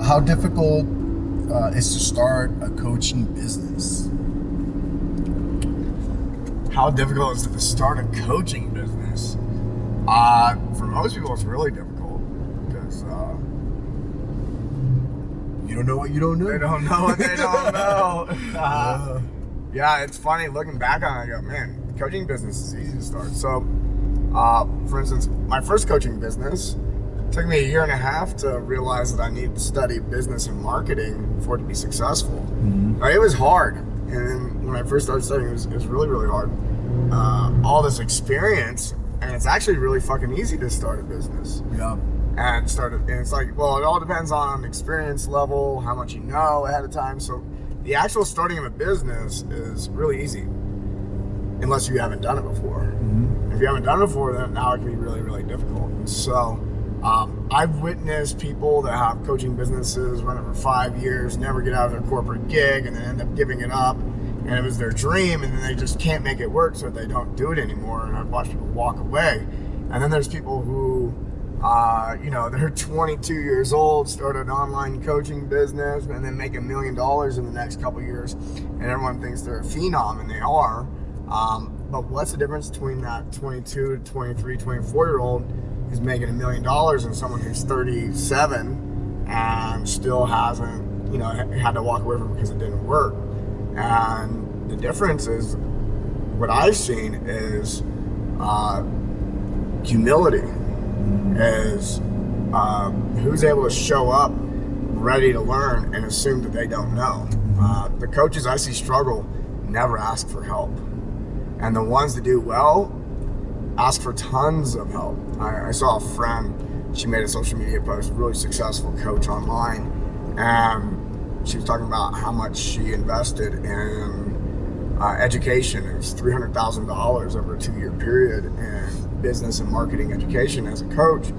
how difficult is to start a coaching business? How difficult is it to start a coaching business? For most people, it's really difficult because You don't know what you don't know. they don't know what they don't know. Yeah, it's funny looking back on it. I go, man, the coaching business is easy to start. So, for instance, my first coaching business took me 1.5 years to realize that I need to study business and marketing for it to be successful. It was hard, and when I first started studying, it was really, really hard. All this experience, and it's actually really fucking easy to start a business. Yeah. And it's like, well, it all depends on experience level, how much you know ahead of time. So the actual starting of a business is really easy, unless you haven't done it before. If you haven't done it before, then now it can be really, really difficult. And so I've witnessed people that have coaching businesses run it for 5 years, never get out of their corporate gig, and then end up giving it up. And it was their dream, and then they just can't make it work, so they don't do it anymore. And I've watched people walk away. And then there's people who, they're 22 years old, start an online coaching business, and then make $1 million in the next couple of years. And everyone thinks they're a phenom, and they are. But what's the difference between that 22 to 23, 24-year-old who's making $1 million and someone who's 37 and still hasn't, had to walk away from it because it didn't work? And the difference is, what I've seen is humility. Is who's able to show up ready to learn and assume that they don't know. The coaches I see struggle never ask for help, and the ones that do well ask for tons of help. I saw a friend, she made a social media post, really successful coach online, and she was talking about how much she invested in education. It was $300,000 over a 2-year period in business and marketing education as a coach.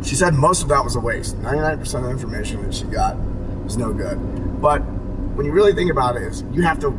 She said most of that was a waste. 99% of the information that she got was no good. But when you really think about it, is you have to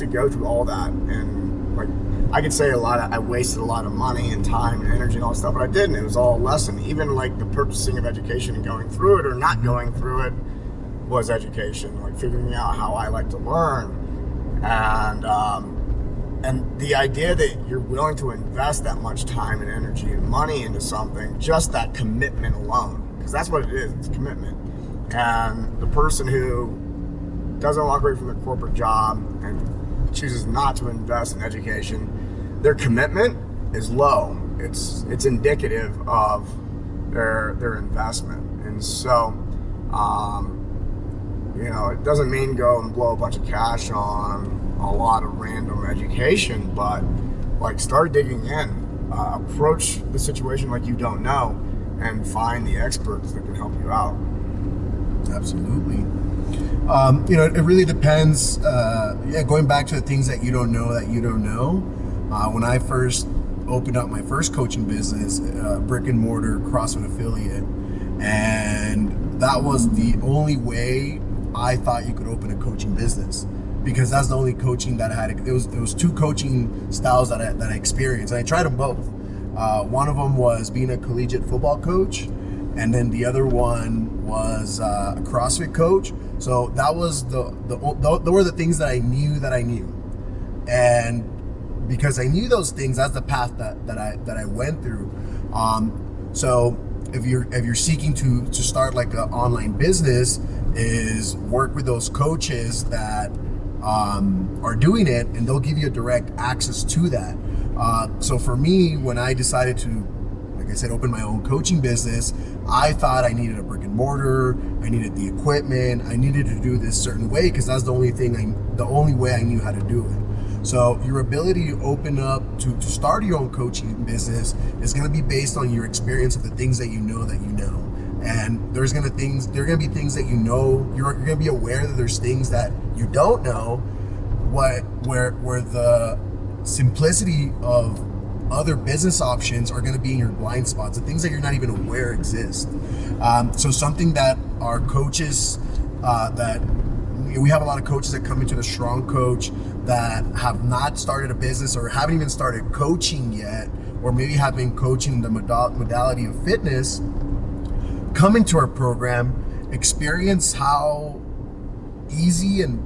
go through all that. And like, I could say I wasted a lot of money and time and energy and all that stuff, but I didn't. It was all a lesson. Even like the purchasing of education and going through it or not going through it was education, like figuring out how I like to learn. And the idea that you're willing to invest that much time and energy and money into something, just that commitment alone, because that's what it is, it's commitment. And the person who doesn't walk away from their corporate job and chooses not to invest in education, their commitment is low. It's indicative of their investment. And so, it doesn't mean go and blow a bunch of cash on a lot of random education, but like start digging in, approach the situation like you don't know, and find the experts that can help you out. Absolutely. It really depends. Going back to the things that you don't know. When I first opened up my first coaching business, brick and mortar CrossFit affiliate, and that was the only way I thought you could open a coaching business, because that's the only coaching that I had. It was 2 coaching styles that I experienced, and I tried them both. One of them was being a collegiate football coach, and then the other one was a CrossFit coach. So that was those were the things that I knew, and because I knew those things, that's the path that I went through. So if you're seeking to start like an online business, is work with those coaches that are doing it, and they'll give you direct access to that. So for me, when I decided to, like I said, open my own coaching business, I thought I needed a brick and mortar, I needed the equipment, I needed to do this certain way, because that's the only way I knew how to do it. So your ability to open up to start your own coaching business is going to be based on your experience of the things that you know. And there are going to be things that you're going to be aware that there's things that you don't know, where the simplicity of other business options are going to be in your blind spots, the things that you're not even aware exist. So something that our coaches, that we have a lot of coaches that come into the Strong Coach that have not started a business or haven't even started coaching yet, or maybe have been coaching the modality of fitness. come into our program, experience how easy and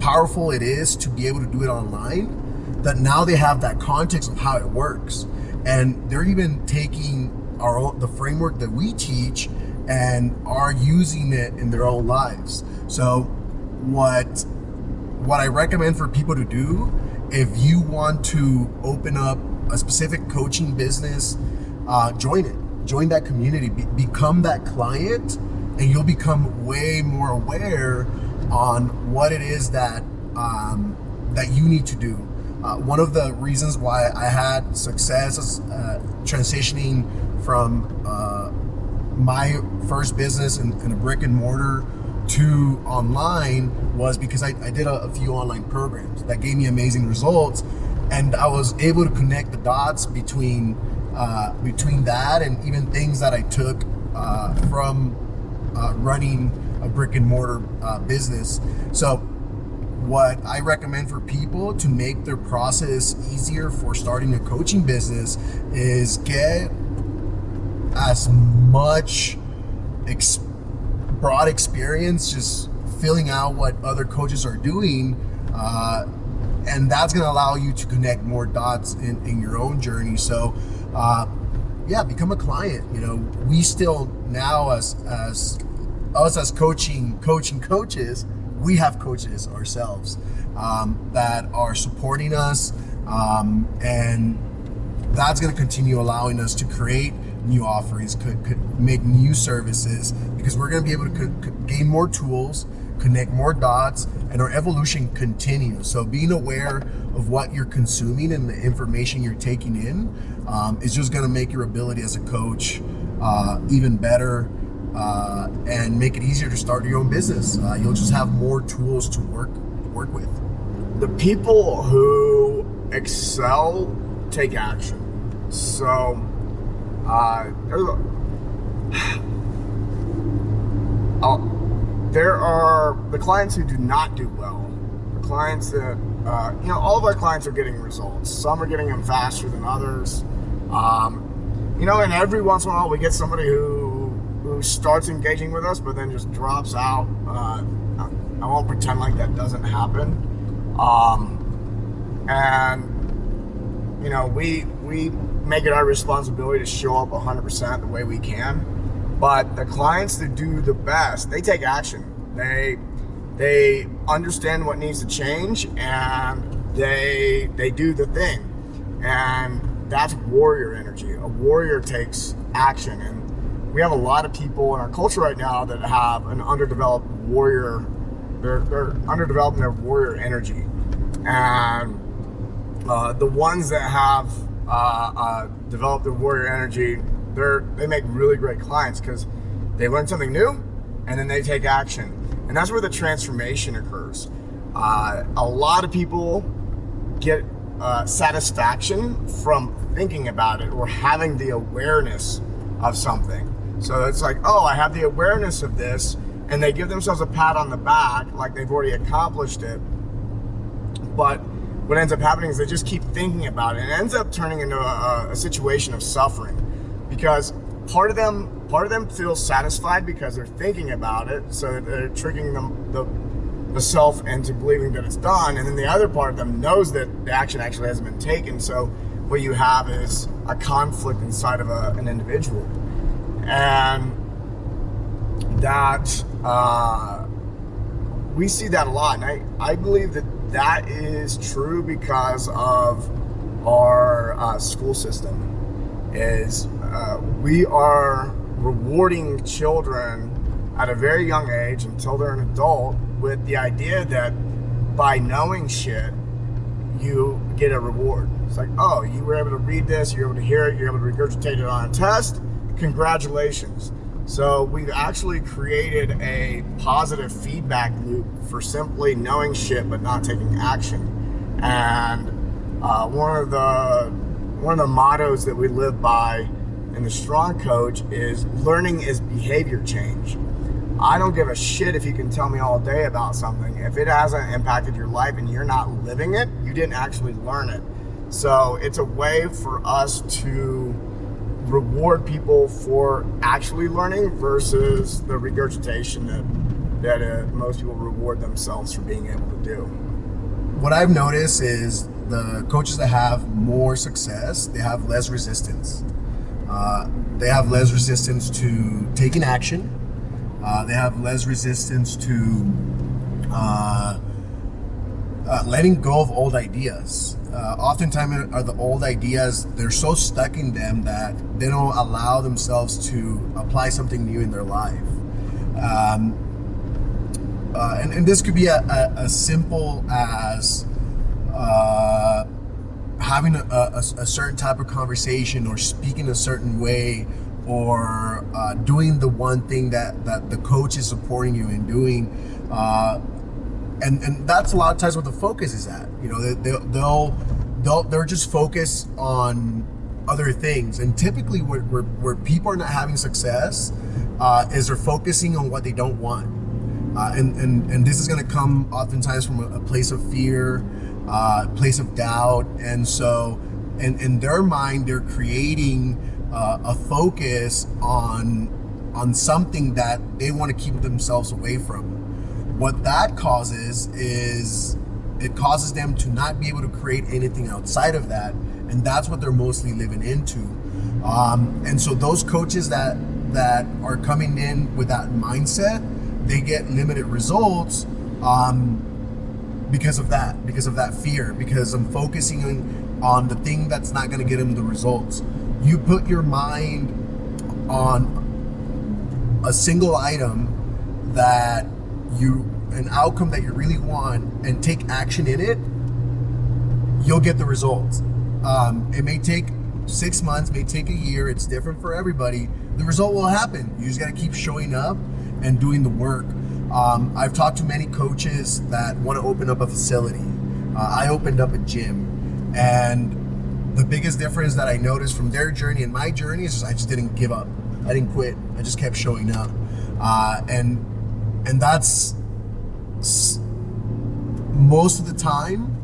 powerful it is to be able to do it online, that now they have that context of how it works. And they're even taking the framework that we teach and are using it in their own lives. So what I recommend for people to do, if you want to open up a specific coaching business, join it. Join that community, become that client, and you'll become way more aware on what it is that that you need to do. One of the reasons why I had success transitioning from my first business in a brick and mortar to online was because I did a few online programs that gave me amazing results, and I was able to connect the dots between that and even things that I took from running a brick and mortar business. So what I recommend for people to make their process easier for starting a coaching business is get as much broad experience just filling out what other coaches are doing, and that's going to allow you to connect more dots in your own journey. So become a client. We still now as coaching coaches, we have coaches ourselves that are supporting us, and that's going to continue allowing us to create new offerings, could make new services, because we're going to be able to gain more tools, connect more dots, and our evolution continues. So being aware of what you're consuming and the information you're taking in is just going to make your ability as a coach even better, and make it easier to start your own business. You'll just have more tools to work with. The people who excel take action. So there are the clients who do not do well. The clients that, all of our clients are getting results. Some are getting them faster than others. And every once in a while we get somebody who starts engaging with us, but then just drops out. I won't pretend like that doesn't happen. We make it our responsibility to show up 100% the way we can. But the clients that do the best, they take action. They understand what needs to change, and they do the thing. And that's warrior energy. A warrior takes action. And we have a lot of people in our culture right now that have an underdeveloped warrior. They're underdeveloped in their warrior energy. And the ones that have developed their warrior energy, they make really great clients because they learn something new and then they take action. And that's where the transformation occurs. A lot of people get satisfaction from thinking about it or having the awareness of something. So it's like, oh, I have the awareness of this, and they give themselves a pat on the back like they've already accomplished it. But what ends up happening is they just keep thinking about it, and it ends up turning into a situation of suffering, because part of them feels satisfied because they're thinking about it, so they're tricking the self into believing that it's done, and then the other part of them knows that the action actually hasn't been taken. So what you have is a conflict inside of an individual, and that we see that a lot. And I believe that is true because of our school system. We are rewarding children at a very young age until they're an adult with the idea that by knowing shit, you get a reward. It's like, oh, you were able to read this, you're able to hear it, you're able to regurgitate it on a test, congratulations. So we've actually created a positive feedback loop for simply knowing shit but not taking action. And one of the mottos that we live by in the Strong Coach is learning is behavior change. I don't give a shit if you can tell me all day about something. If it hasn't impacted your life and you're not living it, you didn't actually learn it. So it's a way for us to reward people for actually learning versus the regurgitation that most people reward themselves for being able to do. What I've noticed is the coaches that have more success, they have less resistance. They have less resistance to taking action. They have less resistance to letting go of old ideas. Oftentimes are the old ideas, they're so stuck in them that they don't allow themselves to apply something new in their life. And this could be as simple as having a certain type of conversation, or speaking a certain way, or doing the one thing that the coach is supporting you in doing. And that's a lot of times what the focus is at. You know, they'll just focus on other things. And typically where people are not having success is they're focusing on what they don't want. And this is going to come oftentimes from a place of fear, place of doubt. And so in their mind, they're creating a focus on something that they want to keep themselves away from. What that causes is it causes them to not be able to create anything outside of that. And that's what they're mostly living into. And so those coaches that are coming in with that mindset, they get limited results because of that fear, because I'm focusing on the thing that's not going to get them the results. You put your mind on a single item an outcome that you really want, and take action in it, you'll get the results. It may take 6 months, may take a year. It's different for everybody. The result will happen. You just got to keep showing up and doing the work. I've talked to many coaches that want to open up a facility. I opened up a gym, and the biggest difference that I noticed from their journey and my journey is I just didn't give up. I didn't quit. I just kept showing up. And that's most of the time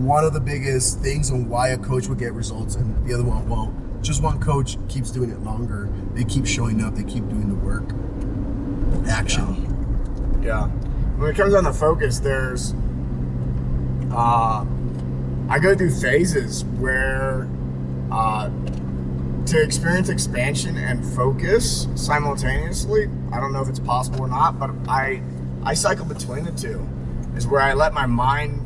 one of the biggest things on why a coach would get results and the other one won't. Just one coach keeps doing it longer. They keep showing up. They keep doing the work. Action. Yeah. When it comes down to focus, there's I go through phases where to experience expansion and focus simultaneously, I don't know if it's possible or not, but I cycle between the two, is where I let my mind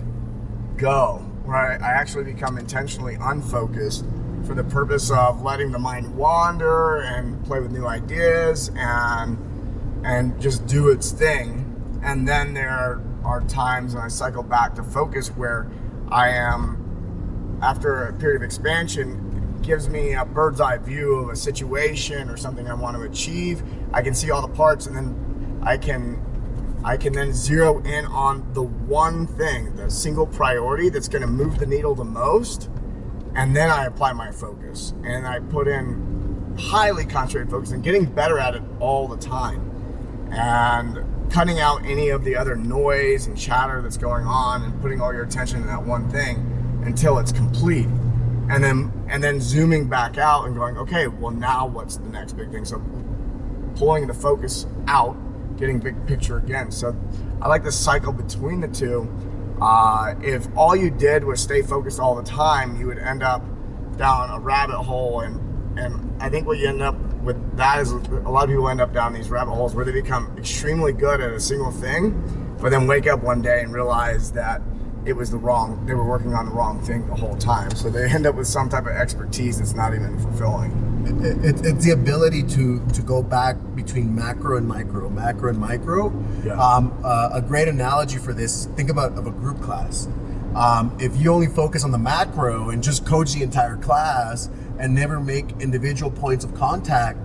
go, where I actually become intentionally unfocused for the purpose of letting the mind wander and play with new ideas and just do its thing. And then there are times when I cycle back to focus where I am, after a period of expansion, gives me a bird's eye view of a situation or something I want to achieve. I can see all the parts, and then I can then zero in on the one thing, the single priority that's going to move the needle the most, and then I apply my focus and I put in highly concentrated focus and getting better at it all the time, and cutting out any of the other noise and chatter that's going on and putting all your attention in that one thing until it's complete, and then zooming back out and going, okay, well, now what's the next big thing? So pulling the focus out, getting big picture again. So I like to cycle between the two. If all you did was stay focused all the time, you would end up down a rabbit hole, and I think what you end up with that is a lot of people end up down these rabbit holes where they become extremely good at a single thing, but then wake up one day and realize that they were working on the wrong thing the whole time. So they end up with some type of expertise that's not even fulfilling. It's the ability to go back between macro and micro. Yeah. A great analogy for this, think about of a group class. If you only focus on the macro and just coach the entire class and never make individual points of contact,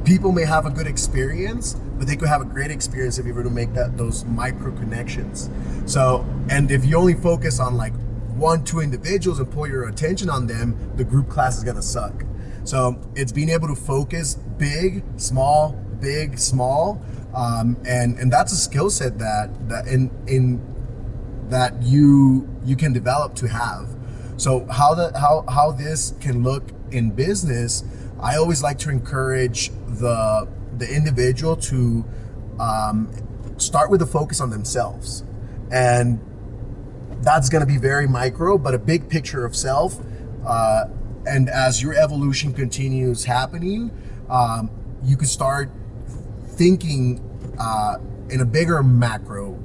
people may have a good experience, but they could have a great experience if you were to make those micro connections. So, and if you only focus on like 1-2 individuals and pull your attention on them, the group class is gonna suck. So it's being able to focus big, small, and that's a skill set that you can develop to have. So how this can look in business, I always like to encourage the individual to start with a focus on themselves. And that's going to be very micro, but a big picture of self. And as your evolution continues happening, you can start thinking in a bigger macro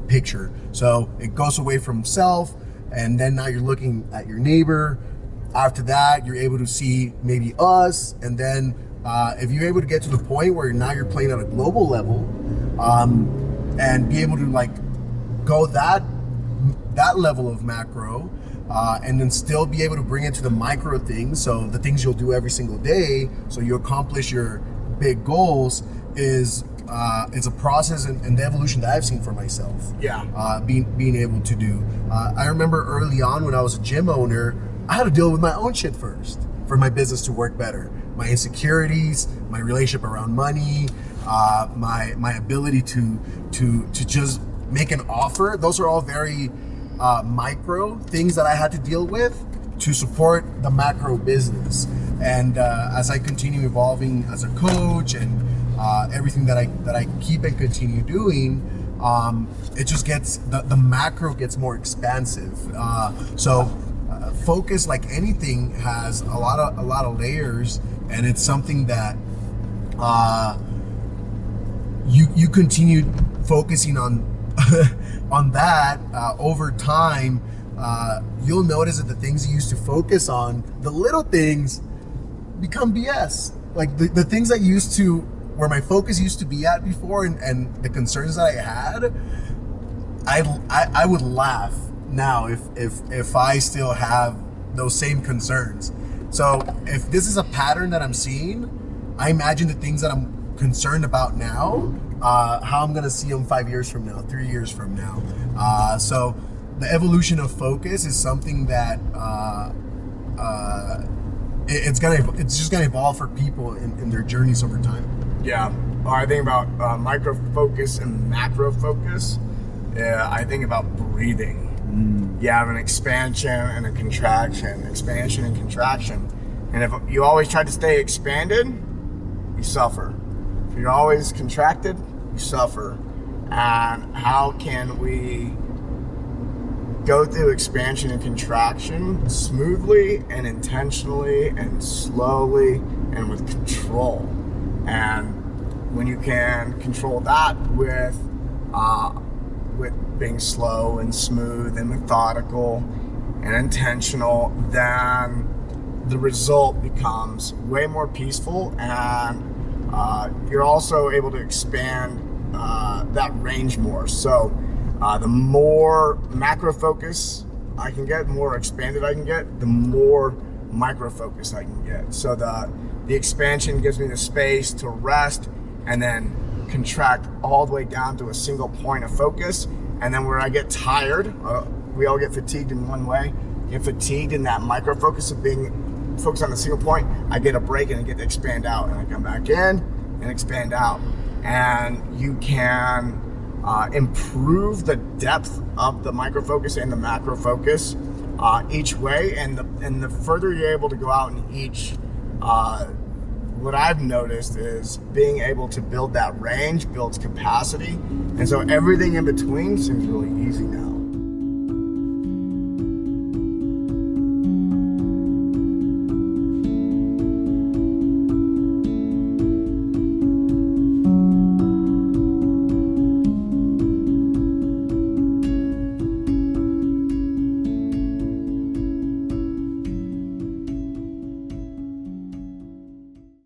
picture. So it goes away from self, and then now you're looking at your neighbor. After that, you're able to see maybe us, and then if you're able to get to the point where now you're playing at a global level, and be able to like go that level of macro, and then still be able to bring it to the micro things, so the things you'll do every single day, so you accomplish your big goals, is it's a process and the evolution that I've seen for myself. Being able to do. I remember early on when I was a gym owner, I had to deal with my own shit first for my business to work better. My insecurities, my relationship around money, my ability to just make an offer. Those are all very micro things that I had to deal with to support the macro business. And as I continue evolving as a coach and everything that I keep and continue doing, it just gets the macro gets more expansive. Focus, like anything, has a lot of layers, and it's something that you continue focusing on on that over time. You'll notice that the things you used to focus on, the little things, become BS. Like the things that used to, where my focus used to be at before, and the concerns that I had, I would laugh now if I still have those same concerns. So if this is a pattern that I'm seeing, I imagine the things that I'm concerned about now, how I'm gonna see them 5 years from now, 3 years from now. So the evolution of focus is something that it's just gonna evolve for people in their journeys over time. Yeah. I think about micro focus and macro focus. I think about breathing. You have an expansion and a contraction, expansion and contraction. And if you always try to stay expanded, you suffer. If you're always contracted, you suffer. And how can we go through expansion and contraction smoothly and intentionally and slowly and with control? And when you can control that with being slow and smooth and methodical and intentional, then the result becomes way more peaceful, and you're also able to expand that range more. So the more macro focus I can get, the more expanded I can get, the more micro focus I can get. So the expansion gives me the space to rest and then contract all the way down to a single point of focus. And then where I get tired, we all get fatigued in one way. Get fatigued in that micro focus of being focused on a single point. I get a break and I get to expand out, and I come back in and expand out. And you can improve the depth of the micro focus and the macro focus each way. And the further you're able to go out in each, what I've noticed is being able to build that range builds capacity. And so everything in between seems really easy now.